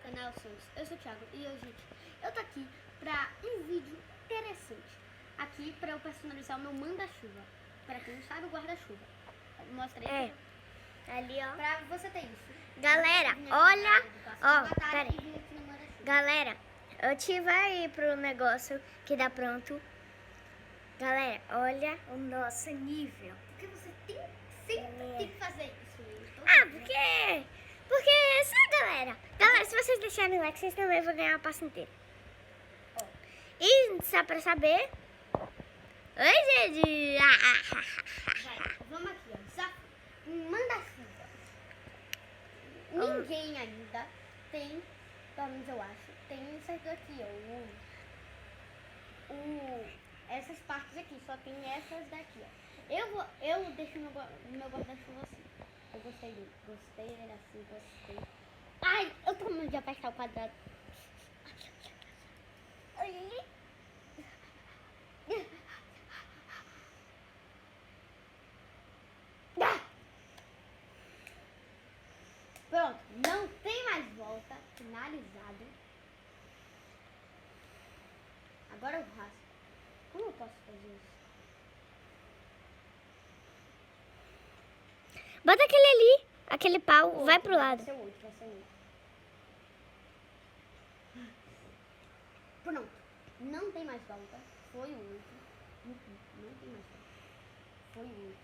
canal Sonhos. Eu sou o Thiago e hoje, gente, eu tô aqui pra um vídeo interessante. Aqui pra eu personalizar o meu manda-chuva. Pra quem não sabe, o guarda-chuva. Mostra aí. Ali, ó. Pra você ter isso. Galera, olha. Ó, pera aí. Galera, eu tive aí pro negócio que dá pronto. Galera, olha o nosso nível. Porque você sempre tem que fazer isso. Porque é só, galera. Galera, se vocês deixarem like, vocês também vão ganhar a pasta inteira. E só pra saber... Oi, gente! Vamos aqui, ó. Manda-chuva. Ninguém ainda tem, pelo menos eu acho, tem isso aqui, ó. Essas partes aqui, só tem essas daqui, ó. Eu deixo meu guarda-chuva assim. Eu gostei dele. Gostei dele assim, gostei. Ai, eu tô com medo de apertar o quadrado. Pronto, não tem mais volta. Finalizado. Agora eu raspo. Como eu posso fazer isso? Bota aquele ali, aquele pau, vai pro lado. Vai ser o outro, vai ser o outro. Pronto, não tem mais volta. Foi o outro. Não tem mais volta. Foi o outro.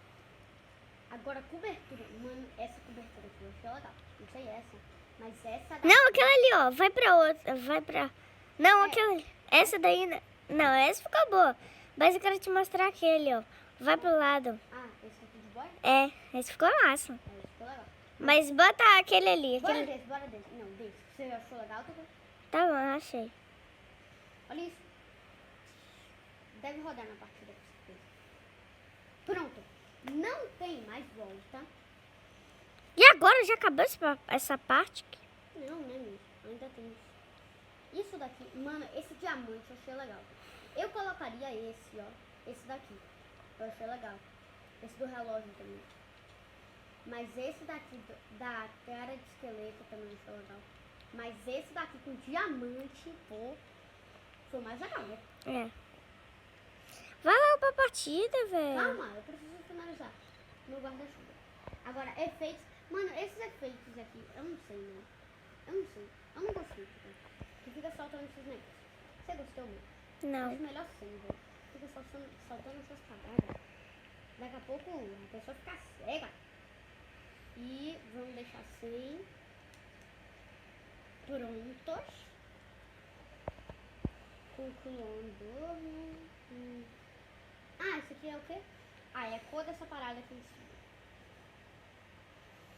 Agora cobertura. Mano, essa cobertura aqui eu achei legal. Não sei essa, mas essa daqui... Não, aquela ali, ó, vai pra outra, vai pra... Não, aquela ali. Essa daí, não, essa ficou boa. Mas eu quero te mostrar aquele, ó. Vai pro lado. Ah, esse aqui de boy? É, esse ficou massa. Esse ficou legal. Mas bota aquele ali. Bora desse. Não, desse. Você achou legal? Tá bom, achei. Olha isso. Deve rodar na partida com certeza. Pronto. Não tem mais volta. E agora já acabou essa parte? Não, nem isso. Ainda tem isso. Isso daqui, mano, esse diamante eu achei legal. Eu colocaria esse, ó. Esse daqui. Eu achei legal. Esse do relógio também. Mas esse daqui da cara de esqueleto também achei legal. Mas esse daqui com diamante, pô, foi mais legal, né? É. Vai logo pra partida, velho. Calma, eu preciso finalizar meu guarda-chuva. Agora, efeitos. Mano, esses efeitos aqui, eu não sei, né? Eu não sei. Eu não gostei, tipo, que fica soltando esses negócios. Você gostou, mano? Não. Acho melhor sem, velho. Fica soltando essas paradas. Daqui a pouco a pessoa fica cega. E vamos deixar assim. Prontos. Concluindo. Ah, esse aqui é o quê? Ah, é a cor dessa parada aqui em cima.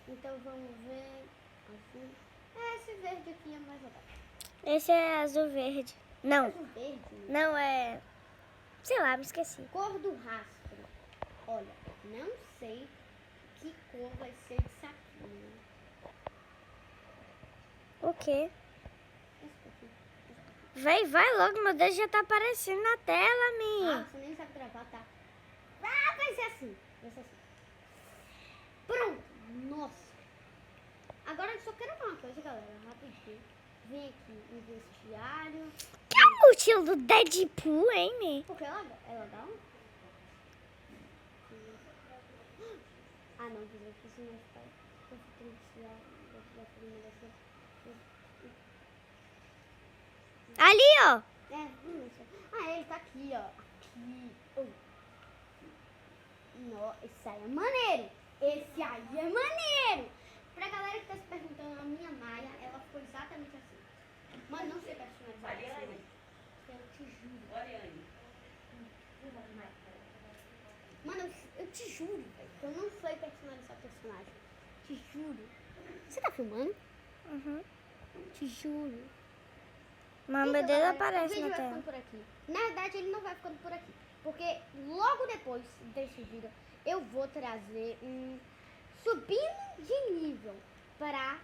Então vamos ver. Assim. Esse verde aqui é mais legal. Esse é azul verde. Não. Azul verde? Não, é... Sei lá, me esqueci. Cor do rastro. Olha, não sei que cor vai ser isso aqui. Né? O quê? Esse aqui. Vai logo, meu Deus, já tá aparecendo na tela, minha. Ah, você nem sabe gravar, tá? Ah, vai ser assim. Vai ser assim. Pronto. Nossa. Agora eu só quero falar uma coisa, galera. Rapidinho. Vem aqui no vestiário. Que é o mochila do Deadpool, hein, mi? Porque é legal? Ah, não. Eu preciso mais para... Eu tenho que tirar da primeira vez. Ali, ó. Ah, ele tá aqui, ó. Aqui. Esse aí é maneiro. Esse aí é maneiro. Pra galera que tá se perguntando, a minha Maia, ela ficou exatamente assim. Mas não sei personalizar assim. Eu te juro. Mano, eu te juro, velho. Eu não sei personalizar personagem. Te juro. Você tá filmando? Uhum. Te juro. Mas meu Deus aparece na vai tela. ficando por aqui. Na verdade, ele não vai ficando por aqui. Porque logo depois desse vídeo, eu vou trazer subindo de nível para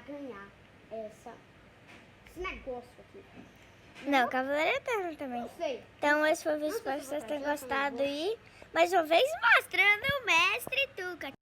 ganhar esse negócio aqui. Não, Cavaleiro Eterno também. Não sei. Então esse foi o vídeo, espero que vocês tenham gostado e mais uma vez mostrando o Mestre Tuca.